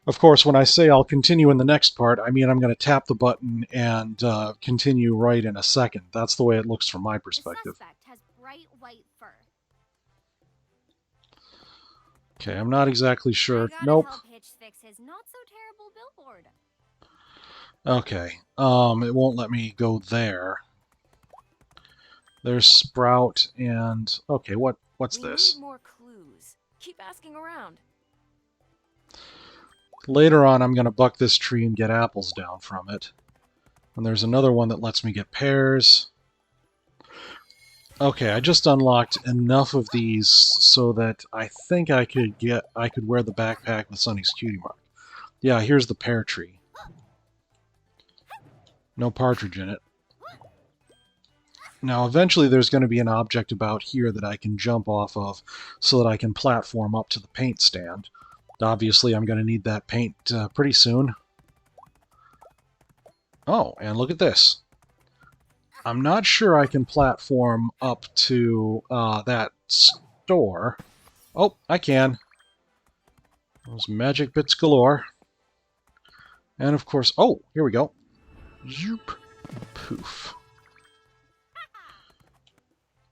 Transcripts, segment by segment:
Of course, when I say I'll continue in the next part, I mean I'm going to tap the button and continue right in a second. That's the way it looks from my The perspective. suspect has bright white fur. Okay, I'm not exactly I sure. gotta Nope. help Hitch fix his not so terrible billboard. Okay. It won't let me go there. There's Sprout and okay, what's We need this? more clues. Keep asking around. Later on I'm going to buck this tree and get apples down from it. And there's another one that lets me get pears. Okay, I just unlocked enough of these so that I think I could wear the backpack with Sunny's cutie mark. Yeah, here's the pear tree. No partridge in it. Now, eventually there's going to be an object about here that I can jump off of so that I can platform up to the paint stand. Obviously, I'm going to need that paint pretty soon. Oh, and look at this. I'm not sure I can platform up to that store. Oh, I can. Those magic bits galore. And of course, oh, here we go. Zoop. Poof.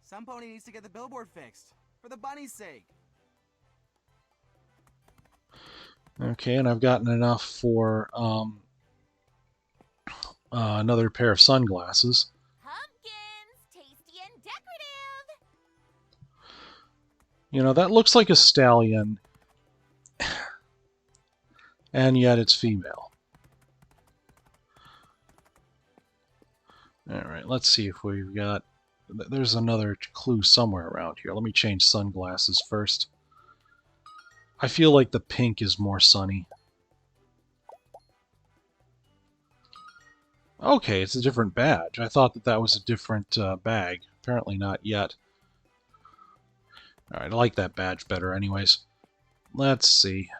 Some pony needs to get the billboard fixed. For the bunny's sake. Okay, and I've gotten enough for another pair of sunglasses. Pumpkins, tasty and decorative. You know, that looks like a stallion, and yet it's female. Alright, let's see if we've got... There's another clue somewhere around here. Let me change sunglasses first. I feel like the pink is more sunny. Okay, it's a different badge. I thought that that was a different bag. Apparently not yet. Alright, I like that badge better anyways. Let's see.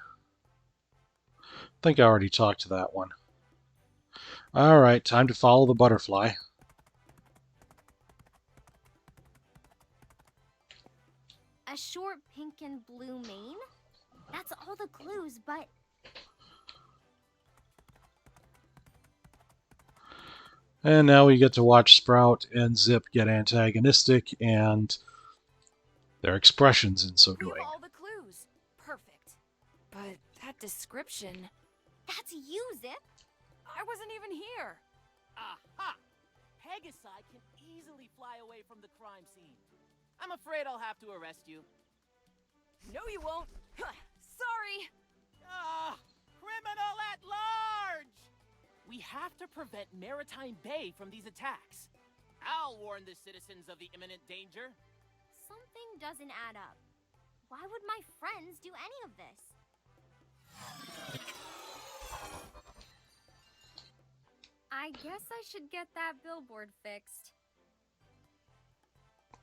I think I already talked to that one. Alright, time to follow the butterfly. A short pink and blue mane? That's all the clues, but... And now we get to watch Sprout and Zip get antagonistic and their expressions in so We have doing. all the clues. Perfect. But that description... That's you, Zip. I wasn't even here. Aha! Pegasus can easily fly away from the crime scene. I'm afraid I'll have to arrest you. No, you won't. Sorry. Ah! Criminal at large! We have to prevent Maritime Bay from these attacks. I'll warn the citizens of the imminent danger. Something doesn't add up. Why would my friends do any of this? I guess I should get that billboard fixed.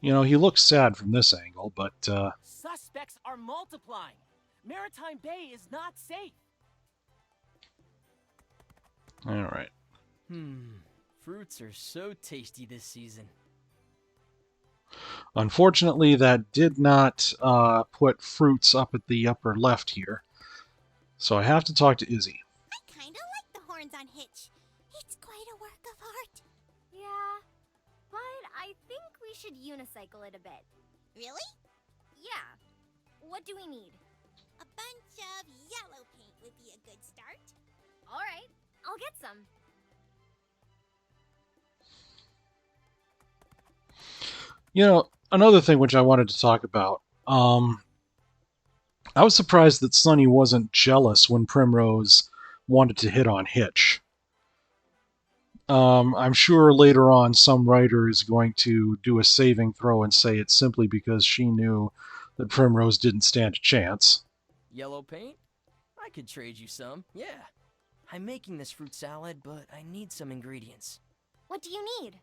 You know, he looks sad from this angle, but Suspects are multiplying. Maritime Bay is not safe. alright. Fruits are so tasty this season. Unfortunately, that did not put fruits up at the upper left here. So I have to talk to Izzy. I kinda like the horns on Hitch. It's quite a work of art. Yeah, but I think we should unicycle it a bit. Really? Yeah. What do we need? A bunch of yellow paint would be a good start. Alright, I'll get some. You know, another thing which I wanted to talk about. I was surprised that Sunny wasn't jealous when Primrose wanted to hit on Hitch. I'm sure later on some writer is going to do a saving throw and say it's simply because she knew that Primrose didn't stand a chance. Yellow paint? I could trade you some, yeah. I'm making this fruit salad, but I need some ingredients. What do you need?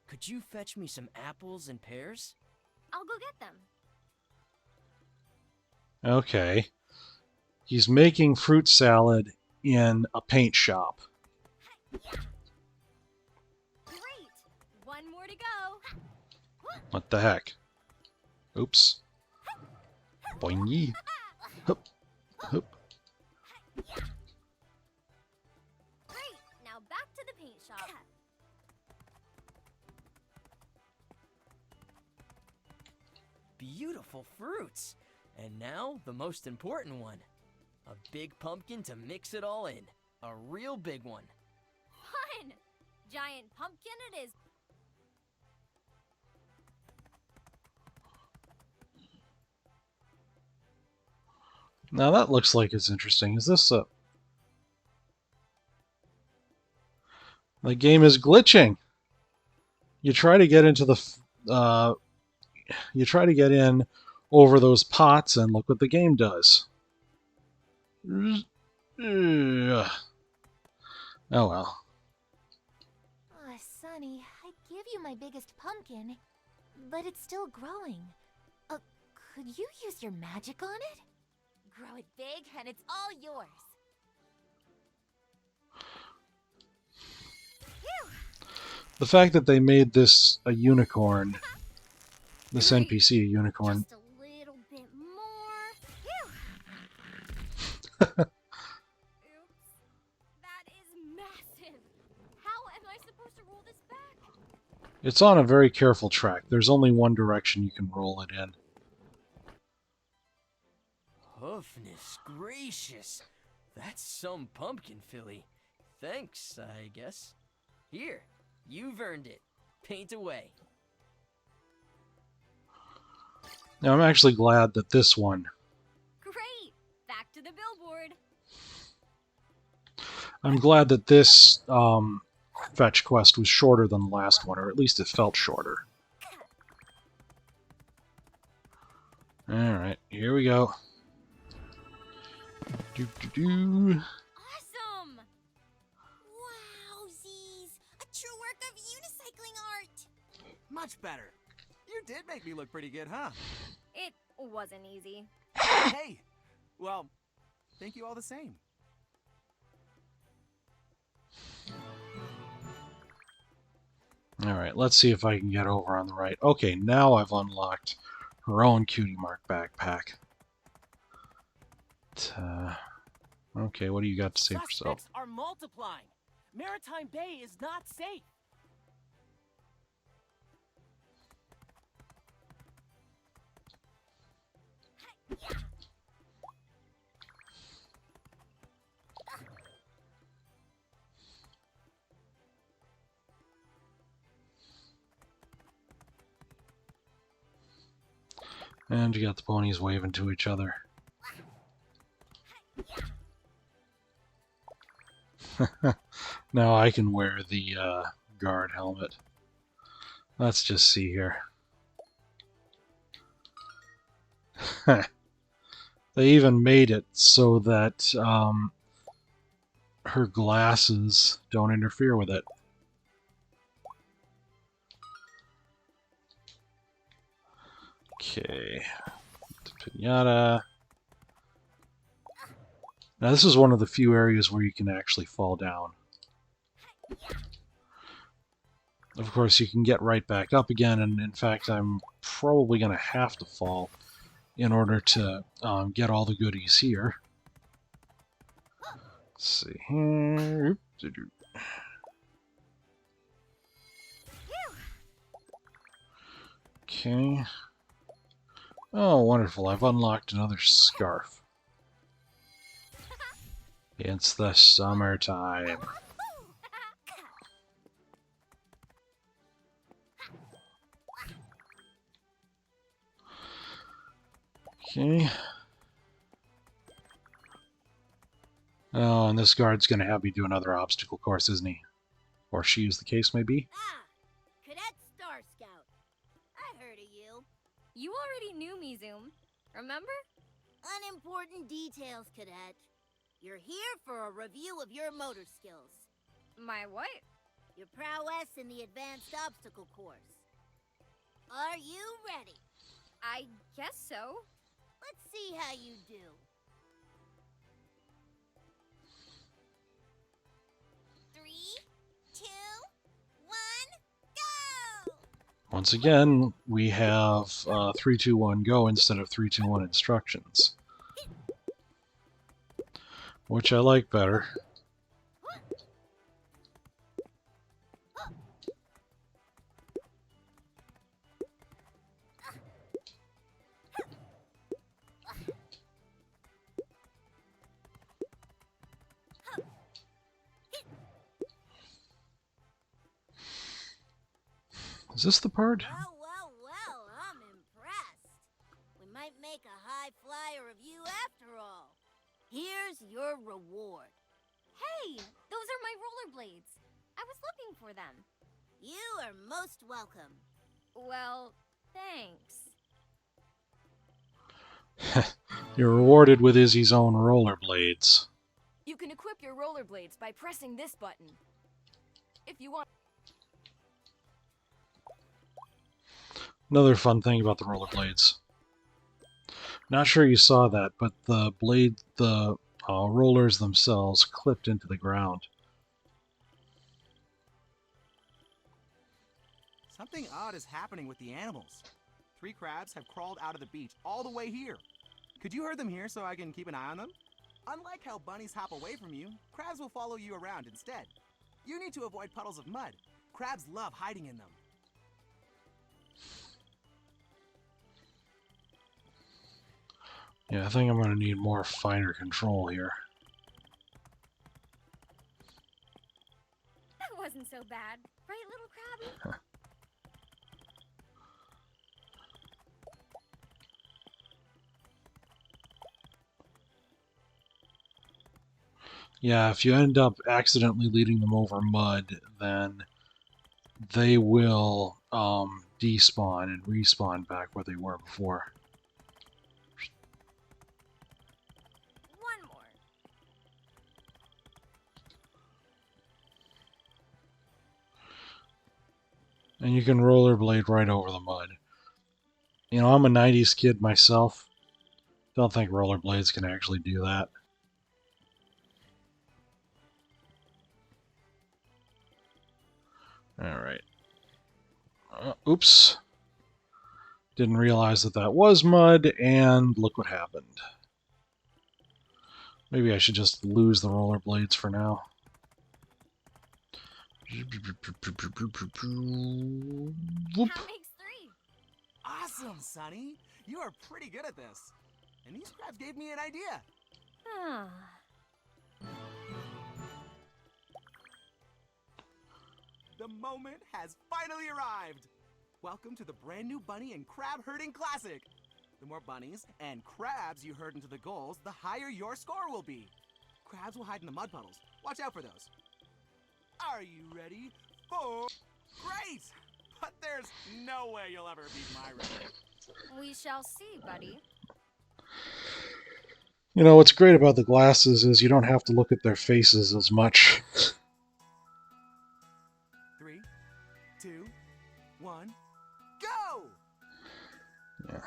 Could you fetch me some apples and pears? I'll go get them. Okay. He's making fruit salad in a paint shop. Great! One more to go. What the heck? Oops. Boingy. Hup. Hup. shop. Beautiful fruits. And now, the most important one. A big pumpkin to mix it all in. A real big one. Fun! Giant pumpkin it is. Now that looks like it's interesting. Is this a... The game is glitching. You try to get into the... you try to get in over those pots and look what the game does. Oh well. Oh, Sonny, I'd give you my biggest pumpkin, but it's still growing. Could you use your magic on it? Grow it big and it's all yours. The fact that they made this a unicorn, this NPC a unicorn, Just a little bit more. Oops. That is massive. How am I supposed to roll this back? it's on a very careful track. There's only one direction you can roll it in. Hoofness gracious. That's some pumpkin, Philly. Thanks, I guess. Here, you've earned it. Paint away. Now I'm actually glad that this one, Great. Back to the billboard. I'm glad that this fetch quest was shorter than the last one, or at least it felt shorter. Alright, here we go. Awesome. Wowsies! A true work of unicycling art! Much better. You did make me look pretty good, huh? It wasn't easy. Hey! Well, thank you all the same. Alright, let's see if I can get over on the right. Okay, now I've unlocked her own cutie mark backpack. Okay, what do you got to say for yourself? Suspects are multiplying. Maritime Bay is not safe. And you got the ponies waving to each other. Now I can wear the guard helmet. Let's just see here. They even made it so that her glasses don't interfere with it. Okay. Pinata. Now this is one of the few areas where you can actually fall down. Of course, you can get right back up again, and in fact, I'm probably going to have to fall in order to get all the goodies here. Let's see here. Okay. Oh, wonderful. I've unlocked another scarf. It's the summertime. Okay. Oh, and this guard's going to have me do another obstacle course, isn't he? Or she, as the case may be. Ah, Cadet Star Scout. I heard of you. You already knew me, Zoom. Remember? Unimportant details, Cadet. You're here for a review of your motor skills. My what? Your prowess in the advanced obstacle course. Are you ready? I guess so. Let's see how you do. 3, 2, 1, go! Once again, we have 3, 2, 1, go instead of 3, 2, 1 instructions. Which I like better. Is this the part? Well, well, well, I'm impressed. We might make a high flyer of you after all. Here's your reward. Hey, those are my rollerblades. I was looking for them. You are most welcome. Well, thanks. You're rewarded with Izzy's own rollerblades. You can equip your rollerblades by pressing this button. If you want. Another fun thing about the rollerblades. Not sure you saw that, but the rollers themselves clipped into the ground. Something odd is happening with the animals. 3 crabs have crawled out of the beach all the way here. Could you herd them here so I can keep an eye on them? Unlike how bunnies hop away from you, crabs will follow you around instead. You need to avoid puddles of mud. Crabs love hiding in them. Yeah, I think I'm going to need more finer control here. That wasn't so bad, right, little Krabby? Yeah, if you end up accidentally leading them over mud, then they will despawn and respawn back where they were before. One more. And you can rollerblade right over the mud. You know, I'm a 90s kid myself. Don't think rollerblades can actually do that. Alright. Oops. Didn't realize that that was mud, and look what happened. Maybe I should just lose the rollerblades for now. Whoop. That makes 3. Awesome, Sonny. You are pretty good at this. And these crabs gave me an idea. The moment has finally arrived. Welcome to the brand new Bunny and Crab Herding Classic. The more bunnies and crabs you herd into the goals, the higher your score will be. Crabs will hide in the mud puddles. Watch out for those. Are you ready for... Great! But there's no way you'll ever beat my record. We shall see, buddy. You know, what's great about the glasses is you don't have to look at their faces as much. 3, 2, 1, go! Yeah.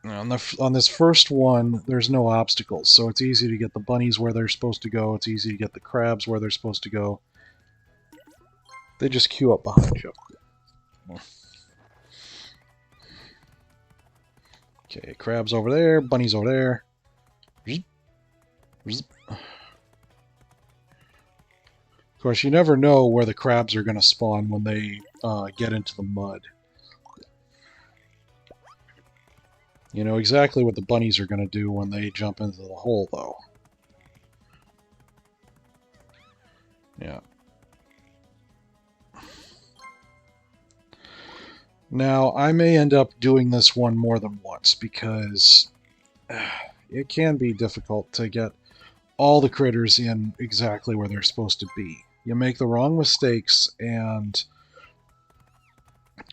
Now, on this first one, there's no obstacles, so it's easy to get the bunnies where they're supposed to go. It's easy to get the crabs where they're supposed to go. They just queue up behind you. Okay, crabs over there, bunnies over there. Of course, you never know where the crabs are going to spawn when they get into the mud. You know exactly what the bunnies are going to do when they jump into the hole, though. Yeah. Now, I may end up doing this one more than once, because it can be difficult to get all the critters in exactly where they're supposed to be. You make the wrong mistakes, and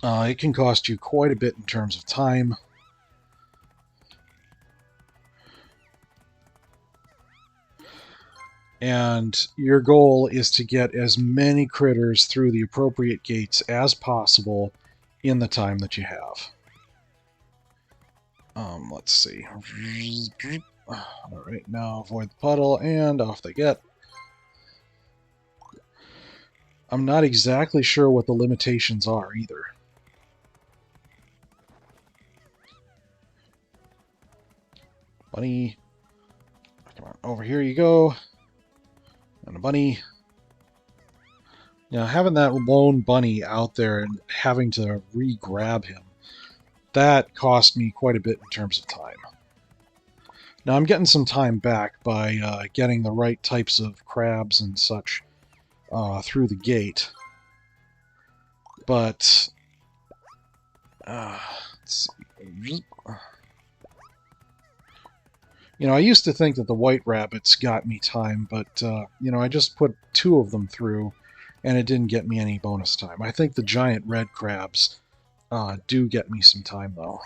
it can cost you quite a bit in terms of time. And your goal is to get as many critters through the appropriate gates as possible in the time that you have. Let's see. Alright, now avoid the puddle, and off they get. I'm not exactly sure what the limitations are either. Bunny. Come on, over here you go. And a bunny. Now, having that lone bunny out there and having to re-grab him, that cost me quite a bit in terms of time. Now, I'm getting some time back by getting the right types of crabs and such through the gate. But let's see. You know, I used to think that the white rabbits got me time, but you know, I just put 2 of them through, and it didn't get me any bonus time. I think the giant red crabs do get me some time, though.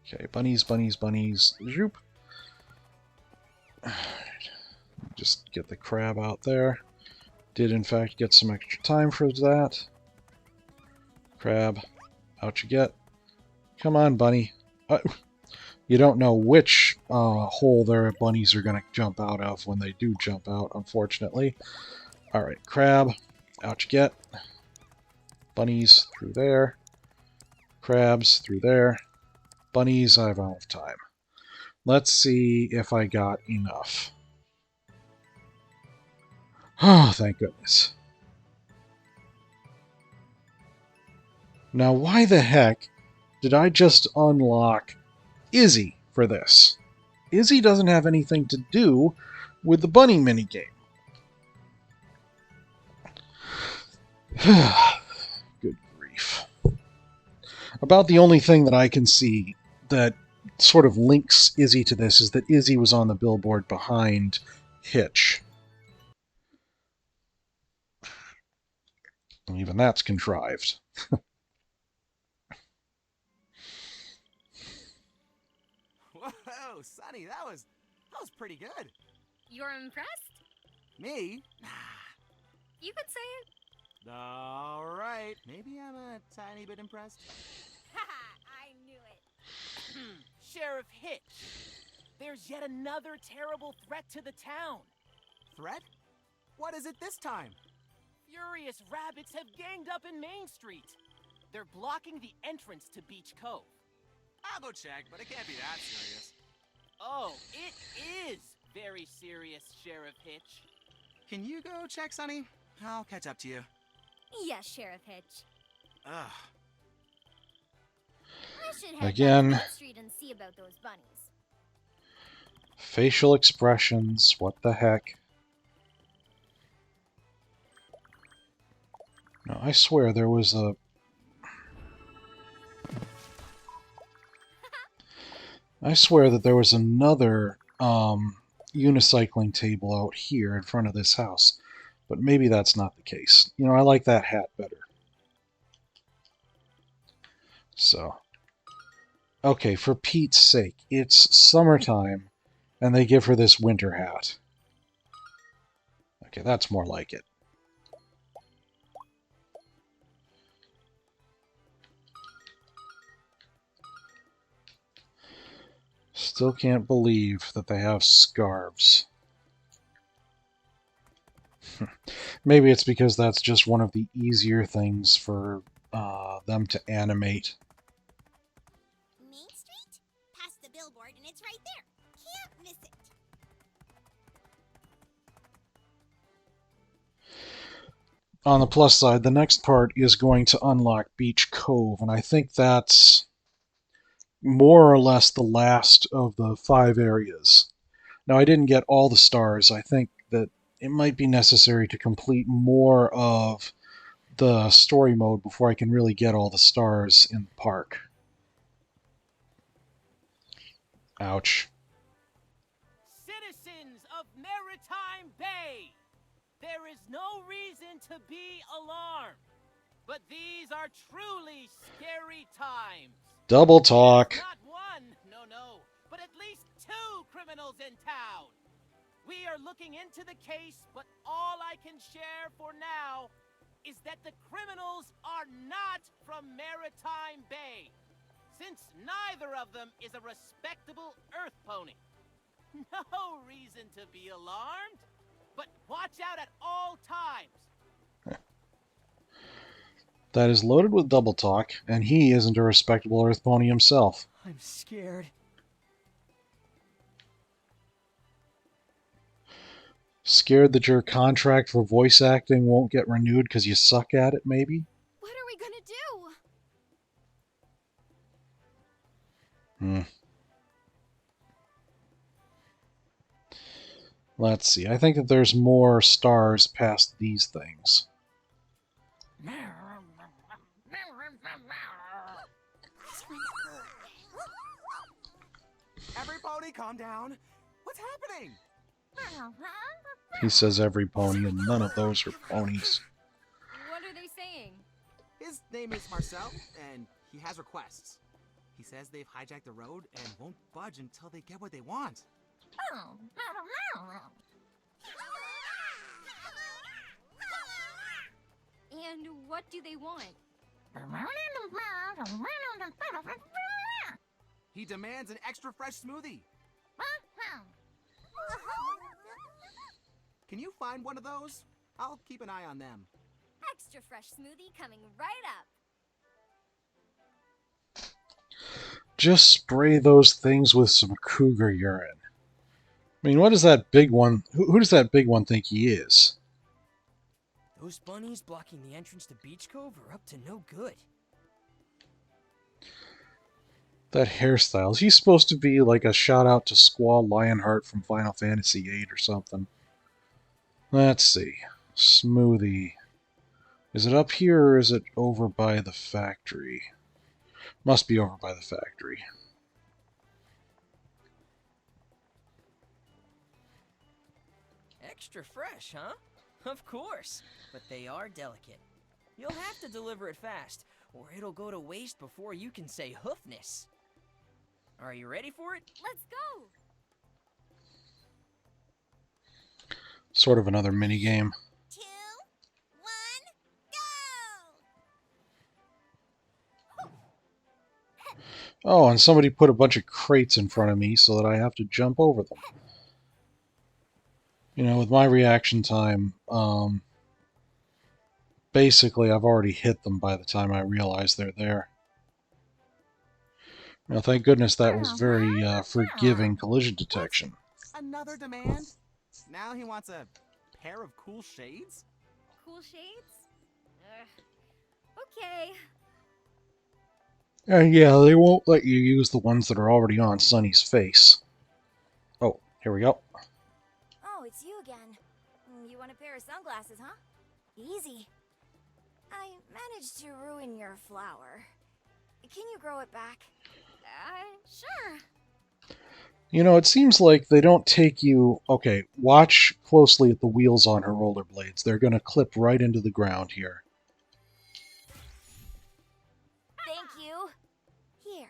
Okay, bunnies, bunnies, bunnies. Zoop. Just get the crab out there. Did, in fact, get some extra time for that. Crab. Out you get. Come on, bunny. You don't know which hole their bunnies are going to jump out of when they do jump out, unfortunately. Alright, crab. Out you get. Bunnies through there. Crabs through there. Bunnies, I have all of time. Let's see if I got enough. Oh, thank goodness. Now, why the heck did I just unlock Izzy for this? Izzy doesn't have anything to do with the bunny minigame. Good grief. About the only thing that I can see that sort of links Izzy to this is that Izzy was on the billboard behind Hitch. And even that's contrived. Whoa, Sonny, that was pretty good. You're impressed? Me? You could say it. All right. Maybe I'm a tiny bit impressed. I knew it. Sheriff Hitch, there's yet another terrible threat to the town. Threat? What is it this time? Furious rabbits have ganged up in Main Street. They're blocking the entrance to Beach Cove. I'll go check, but it can't be that serious. Oh, it is very serious, Sheriff Hitch. Can you go check, Sonny? I'll catch up to you. Yes, Sheriff Hitch. Ugh. I should head Again. back to Main Street and see about those bunnies. Facial expressions, what the heck? No, I swear there was a... I swear that there was another unicycling table out here in front of this house. But maybe that's not the case. You know, I like that hat better. So. Okay, for Pete's sake, it's summertime, and they give her this winter hat. Okay, that's more like it. Still can't believe that they have scarves. Maybe it's because that's just one of the easier things for them to animate. Main Street? Past the billboard and it's right there. Can't miss it. On the plus side, the next part is going to unlock Beach Cove, and I think that's more or less the last of the 5 areas. Now, I didn't get all the stars. I think that it might be necessary to complete more of the story mode before I can really get all the stars in the park. Ouch. Citizens of Maritime Bay, there is no reason to be alarmed, but these are truly scary times. Double talk. Not one, no, but at least 2 criminals in town. We are looking into the case, but all I can share for now is that the criminals are not from Maritime Bay, since neither of them is a respectable Earth pony. No reason to be alarmed, but watch out at all times. That is loaded with double talk, and he isn't a respectable Earth pony himself. I'm scared. Scared that your contract for voice acting won't get renewed because you suck at it, maybe? What are we gonna do? Let's see. I think that there's more stars past these things. Every pony, calm down. What's happening? He says every pony, and none of those are ponies. What are they saying? His name is Marcel, and he has requests. He says they've hijacked the road and won't budge until they get what they want. And what do they want? He demands an extra fresh smoothie. Can you find one of those? I'll keep an eye on them. Extra fresh smoothie coming right up. Just spray those things with some cougar urine. I mean, what is that big one? Who does that big one think he is? Those bunnies blocking the entrance to Beach Cove are up to no good. That hairstyle. Is he supposed to be like a shout out to Squall Lionheart from Final Fantasy VIII or something? Let's see. Smoothie. Is it up here or is it over by the factory? Must be over by the factory. Extra fresh, huh? Of course, but they are delicate. You'll have to deliver it fast, or it'll go to waste before you can say hoofness. Are you ready for it? Let's go. Sort of another mini game. 2, 1, go! Oh, and somebody put a bunch of crates in front of me so that I have to jump over them. You know, with my reaction time, basically I've already hit them by the time I realize they're there. Now, thank goodness that was very forgiving collision detection. Another demand? Now he wants a pair of cool shades? Cool shades? Okay. And yeah, they won't let you use the ones that are already on Sunny's face. Oh, here we go. Oh, it's you again. You want a pair of sunglasses, huh? Easy. I managed to ruin your flower. Can you grow it back? Sure. You know, it seems like they don't take you... Okay, watch closely at the wheels on her rollerblades. They're going to clip right into the ground here. Thank you. Here.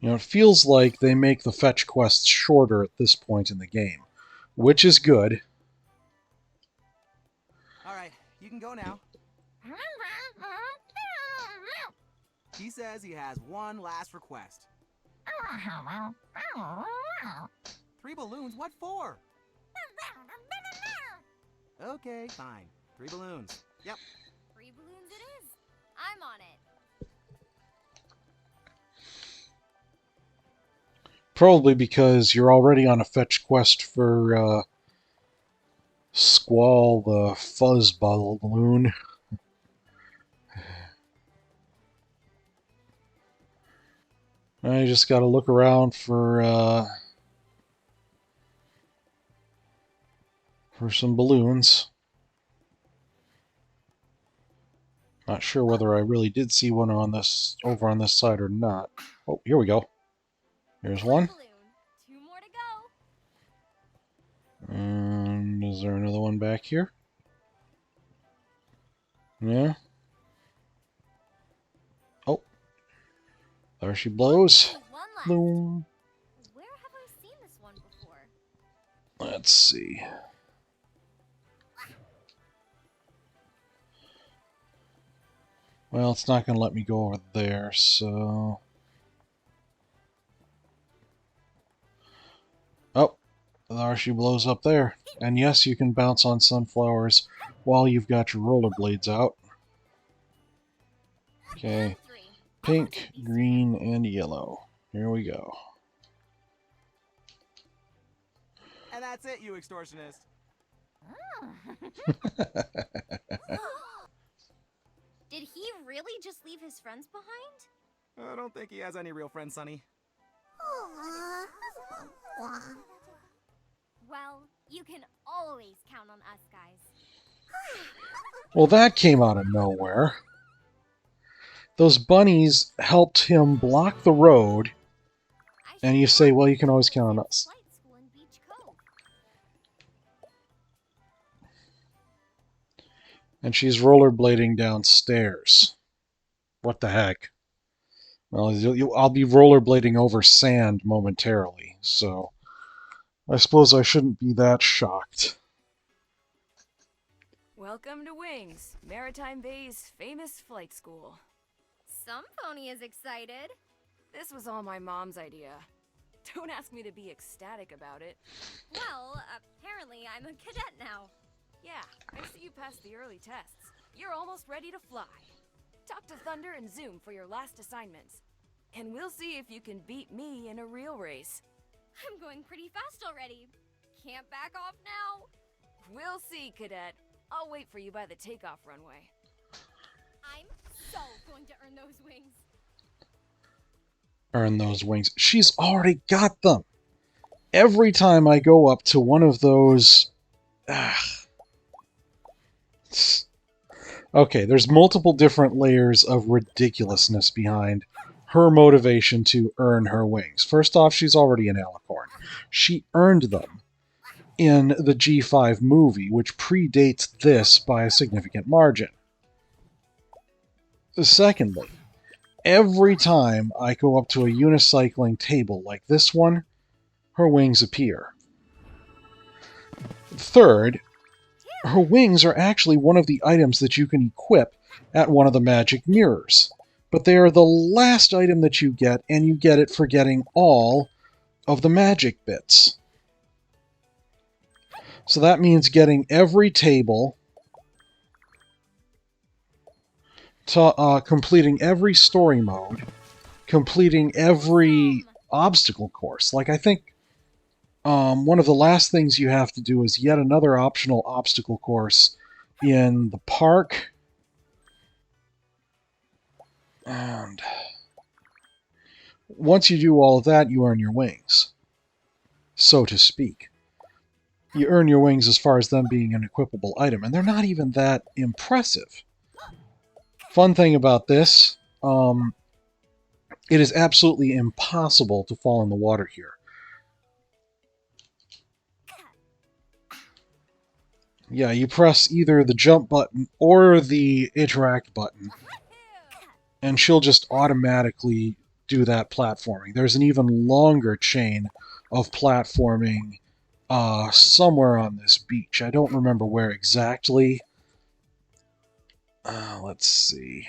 You know, it feels like they make the fetch quests shorter at this point in the game, which is good. Alright, you can go now. He says he has one last request. 3 balloons? What for? Okay, fine. 3 balloons. Yep. 3 balloons it is. I'm on it. Probably because you're already on a fetch quest for Squall the Fuzz Balloon. I just gotta look around for some balloons. Not sure whether I really did see one on this over on this side or not. Oh, here we go. Here's one. Balloon. 2 more to go. And is there another one back here? Yeah. Oh. There she blows. One left. Boom. Where have I seen this one before? Let's see. Well, it's not going to let me go over there, so... Oh, there she blows up there. And yes, you can bounce on sunflowers while you've got your rollerblades out. Okay, 3. pink, green, and yellow. Here we go. And that's it, you extortionist. Did he really just leave his friends behind? I don't think he has any real friends, Sonny. Well, you can always count on us, guys. Well, that came out of nowhere. Those bunnies helped him block the road, and you say, well, you can always count on us. Flight school in Beach Cove. And she's rollerblading downstairs. What the heck? Well, I'll be rollerblading over sand momentarily, so I suppose I shouldn't be that shocked. Welcome to Wings, Maritime Bay's famous flight school. Some pony is excited. This was all my mom's idea. Don't ask me to be ecstatic about it. Well, apparently I'm a cadet now. Yeah, I see you passed the early tests. You're almost ready to fly. Talk to Thunder and Zoom for your last assignments. And we'll see if you can beat me in a real race. I'm going pretty fast already. Can't back off now. We'll see, Cadet. I'll wait for you by the takeoff runway. I'm so going to earn those wings. Earn those wings. She's already got them. Every time I go up to one of those... Okay, there's multiple different layers of ridiculousness behind her motivation to earn her wings. First off, she's already an alicorn. She earned them in the G5 movie, which predates this by a significant margin. Secondly, every time I go up to a unicycling table like this one, her wings appear. Third, her wings are actually one of the items that you can equip at one of the magic mirrors. But they are the last item that you get, and you get it for getting all of the magic bits. So that means getting every table, completing every story mode, completing every obstacle course. Like, I think one of the last things you have to do is yet another optional obstacle course in the park. And once you do all of that, you earn your wings, so to speak. You earn your wings as far as them being an equipable item, and they're not even that impressive. Fun thing about this, it is absolutely impossible to fall in the water here. Yeah, you press either the jump button or the interact button, and she'll just automatically do that platforming. There's an even longer chain of platforming somewhere on this beach. I don't remember where exactly. Let's see.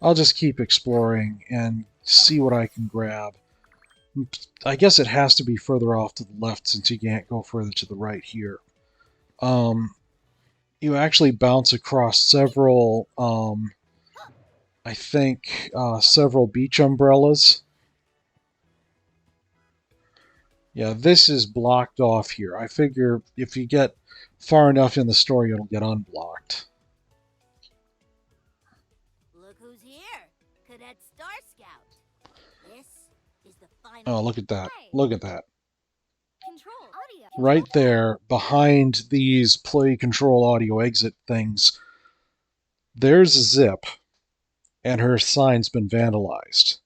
I'll just keep exploring and see what I can grab. I guess it has to be further off to the left since you can't go further to the right here. You actually bounce across several, I think, several beach umbrellas. Yeah, this is blocked off here. I figure if you get far enough in the story, it'll get unblocked. Look who's here, Cadet Star Scout. This is the final. Oh, look at that. Look at that. Control audio. Right there, behind these play control audio exit things, there's Zip, and her sign's been vandalized.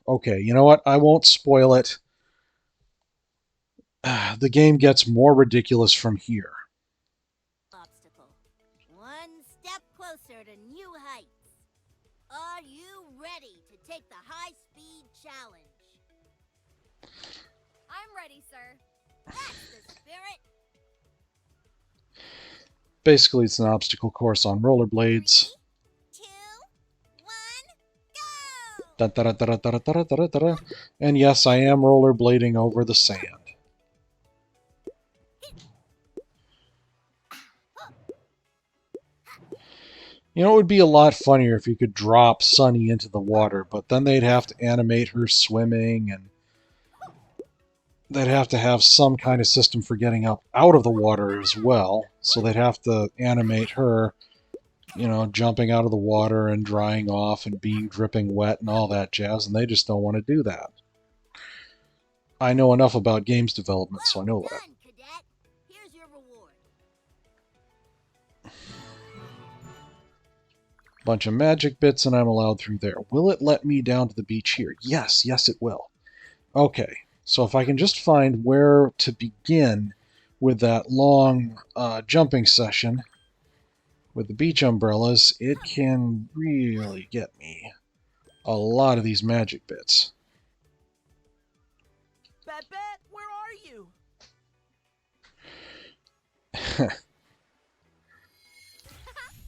Okay, you know what? I won't spoil it. The game gets more ridiculous from here. Obstacle. One step closer to new heights. Are you ready to take the high-speed challenge? I'm ready, sir. That's the spirit. Basically, it's an obstacle course on rollerblades. 3, 2, 1, go! Da-da-da-da-da-da-da-da-da. And yes, I am rollerblading over the sand. You know, it would be a lot funnier if you could drop Sunny into the water, but then they'd have to animate her swimming, and they'd have to have some kind of system for getting up out of the water as well. So they'd have to animate her, you know, jumping out of the water and drying off and being dripping wet and all that jazz, and they just don't want to do that. I know enough about games development, so I know that. Done, cadet. Here's your reward. Bunch of magic bits, and I'm allowed through there. Will it let me down to the beach here? Yes, yes it will. Okay, so if I can just find where to begin with that long jumping session with the beach umbrellas, it can really get me a lot of these magic bits. Bet, where are you?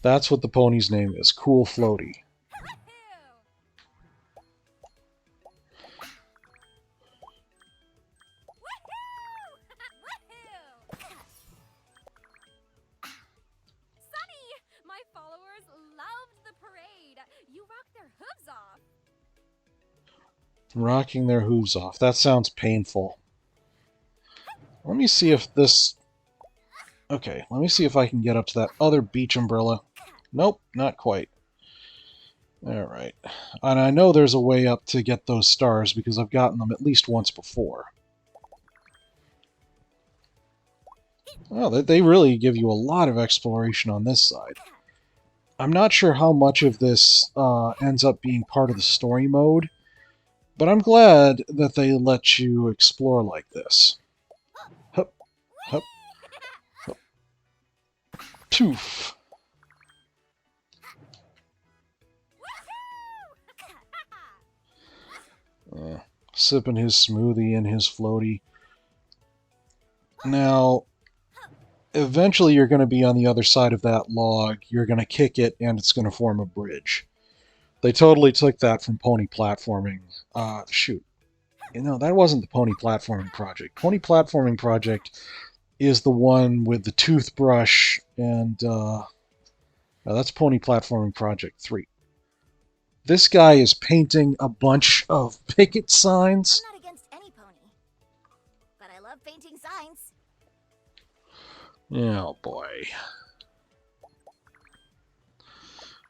That's what the pony's name is, Cool Floaty. Sunny, my followers loved the parade. You rocked their hooves off. Rocking their hooves off. That sounds painful. Let me see if this... Okay, let me see if I can get up to that other beach umbrella. Nope, not quite. Alright. And I know there's a way up to get those stars because I've gotten them at least once before. Oh, they really give you a lot of exploration on this side. I'm not sure how much of this ends up being part of the story mode, but I'm glad that they let you explore like this. Hup, hup, hup. Poof. Sipping his smoothie and his floaty. Now, eventually you're going to be on the other side of that log, you're going to kick it, and it's going to form a bridge. They totally took that from Pony Platforming. Shoot. You know, that wasn't the Pony Platforming Project. Pony Platforming Project is the one with the toothbrush, and that's Pony Platforming Project 3. This guy is painting a bunch of picket signs. I'm not against any pony, but I love painting signs. Oh boy.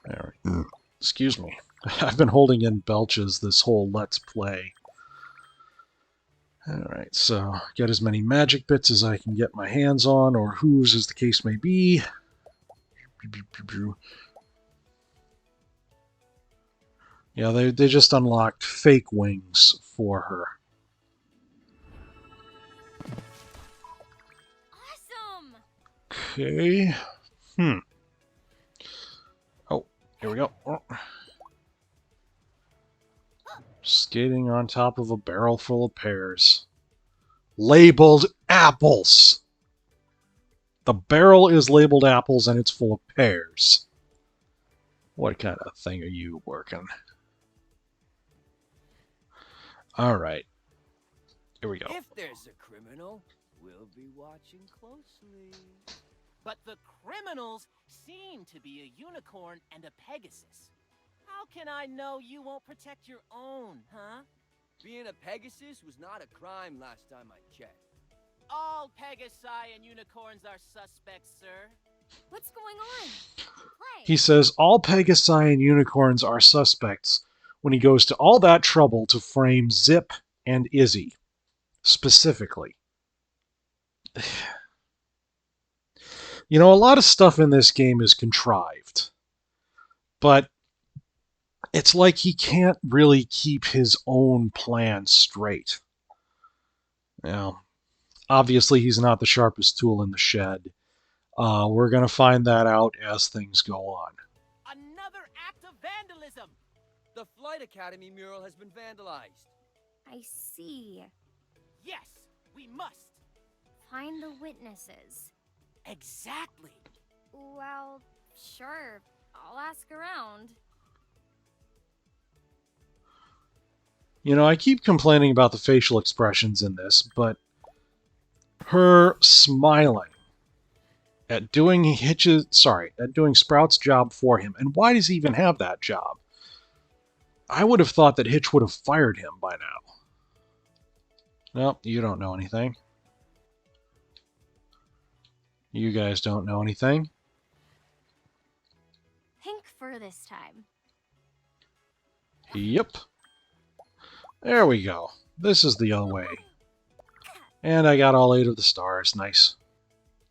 Alright. Excuse me. I've been holding in belches this whole Let's Play. Alright, so get as many magic bits as I can get my hands on, or whose as the case may be. Yeah, they just unlocked fake wings for her. Awesome. Okay. Oh, here we go. Oh. Skating on top of a barrel full of pears. Labeled apples! The barrel is labeled apples and it's full of pears. What kind of thing are you working? Alright. Here we go. If there's a criminal, we'll be watching closely. But the criminals seem to be a unicorn and a Pegasus. How can I know you won't protect your own, huh? Being a Pegasus was not a crime last time I checked. All Pegasi and unicorns are suspects, sir. What's going on? Play. He says all Pegasi and unicorns are suspects when he goes to all that trouble to frame Zip and Izzy, specifically. You know, a lot of stuff in this game is contrived, but it's like he can't really keep his own plan straight. Now, obviously he's not the sharpest tool in the shed. We're going to find that out as things go on. Another act of vandalism! The Flight Academy mural has been vandalized. I see. Yes, we must. Find the witnesses. Exactly. Well, sure. I'll ask around. You know, I keep complaining about the facial expressions in this, but her smiling at doing Sprout's job for him, and why does he even have that job? I would have thought that Hitch would have fired him by now. Nope, you don't know anything. You guys don't know anything. Pink fur this time. Yep. There we go. This is the other way. And I got all 8 of the stars. Nice.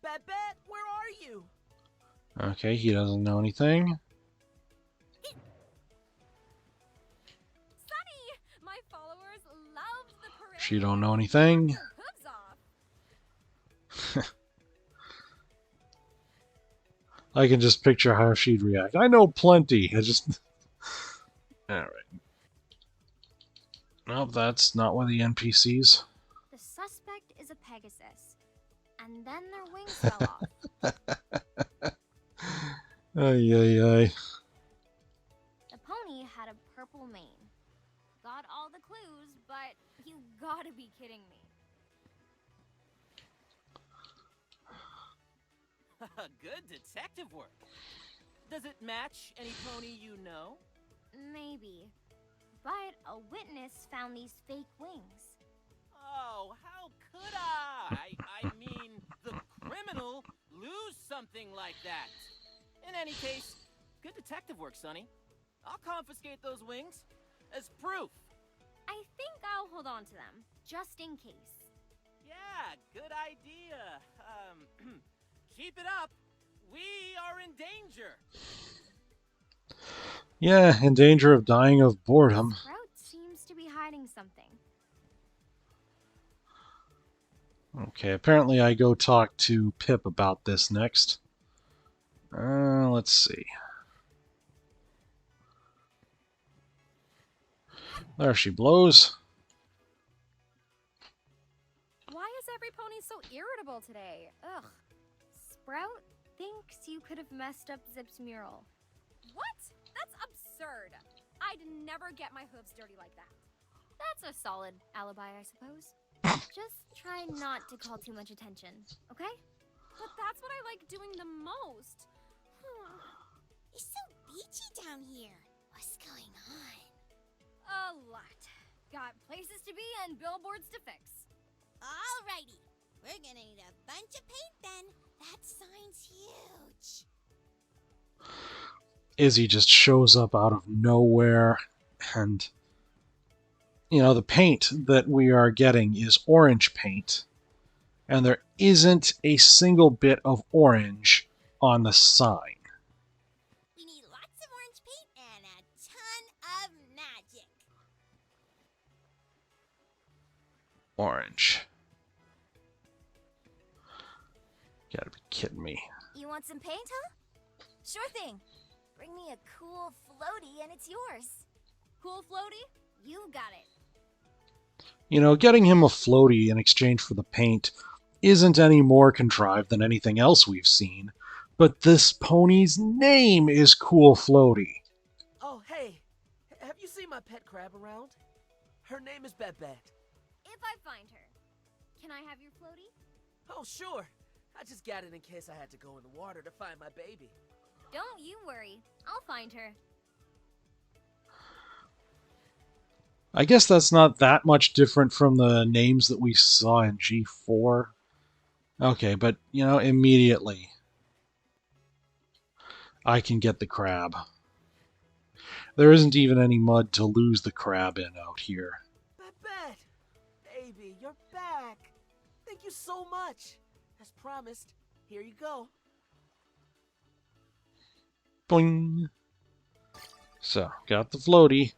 Babette, where are you? Okay, he doesn't know anything. Sunny! My followers loved the parade. She don't know anything. Knocked her hooves off. I can just picture how she'd react. I know plenty. I just... Alright. Nope, that's not one of the NPCs. The suspect is a Pegasus. And then their wings fell off. Ay, ay, ay. The pony had a purple mane. Got all the clues, but you gotta be kidding me. Good detective work. Does it match any pony you know? Maybe. But a witness found these fake wings. Oh, how could I? I mean, the criminal lose something like that. In any case, good detective work, Sonny. I'll confiscate those wings as proof. I think I'll hold on to them, just in case. Yeah, good idea. Keep it up. We are in danger. Yeah, in danger of dying of boredom. Sprout seems to be hiding something. Okay, apparently I go talk to Pip about this next. Let's see. There she blows. Why is every pony so irritable today? Ugh. Sprout thinks you could have messed up Zip's mural. What? That's absurd. I'd never get my hooves dirty like that. That's a solid alibi, I suppose. Just try not to call too much attention, okay? But that's what I like doing the most. It's so beachy down here. What's going on? A lot. Got places to be and billboards to fix. Alrighty. We're gonna need a bunch of paint then. That sign's huge. Izzy just shows up out of nowhere, and you know, the paint that we are getting is orange paint, and there isn't a single bit of orange on the sign. We need lots of orange paint and a ton of magic. Orange. Gotta be kidding me. You want some paint, huh? Sure thing. Bring me a cool floaty and it's yours. Cool floaty? You got it. You know, getting him a floaty in exchange for the paint isn't any more contrived than anything else we've seen, but this pony's name is Cool Floaty. Oh, hey. Have you seen my pet crab around? Her name is Babette. If I find her, can I have your floaty? Oh, sure. I just got it in case I had to go in the water to find my baby. Don't you worry. I'll find her. I guess that's not that much different from the names that we saw in G4. Okay, but, you know, immediately I can get the crab. There isn't even any mud to lose the crab in out here. Babette! Baby, you're back! Thank you so much! As promised, here you go. Boing! So, got the floaty.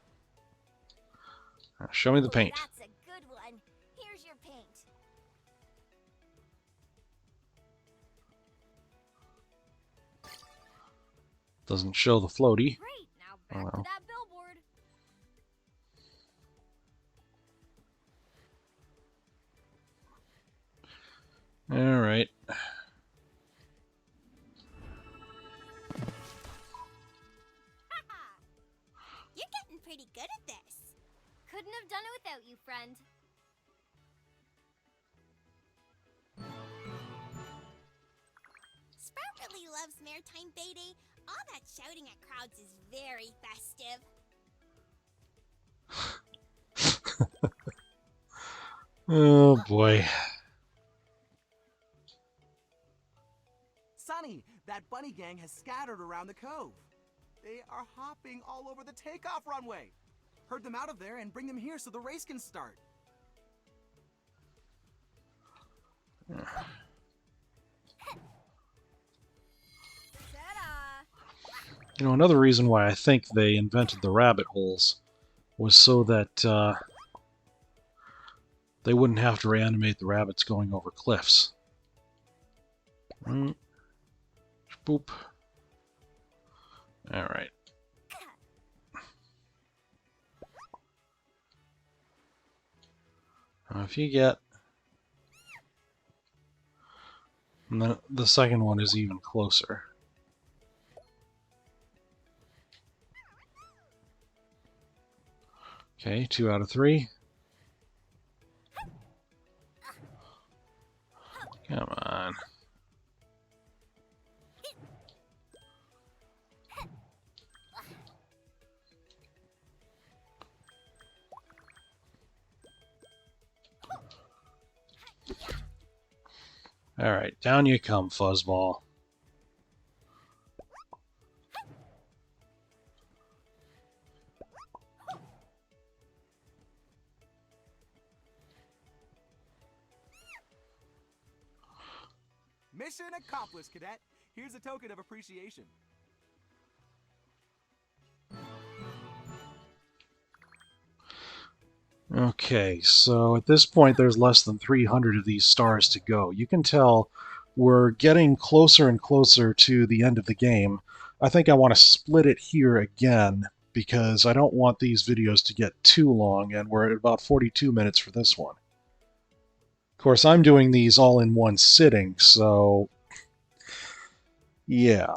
Now show me the paint. That's a good one. Here's your paint. Doesn't show the floaty. Great. Now Oh, back well. to that billboard. Alright. You're getting pretty good at this. Couldn't have done it without you, friend. Sprout really loves Maritime Bay Day. All that shouting at crowds is very festive. Oh boy. Sonny, that bunny gang has scattered around the cove. They are hopping all over the takeoff runway. Herd them out of there and bring them here so the race can start. You know, another reason why I think they invented the rabbit holes was so that they wouldn't have to reanimate the rabbits going over cliffs. Boop. Alright. If you get... And then the second one is even closer. Okay, 2 out of 3. Come on. Alright, down you come, Fuzzball. Mission accomplished, Cadet. Here's a token of appreciation. Okay, so at this point there's less than 300 of these stars to go. You can tell we're getting closer and closer to the end of the game. I think I want to split it here again because I don't want these videos to get too long, and we're at about 42 minutes for this one. Of course, I'm doing these all in one sitting, so yeah.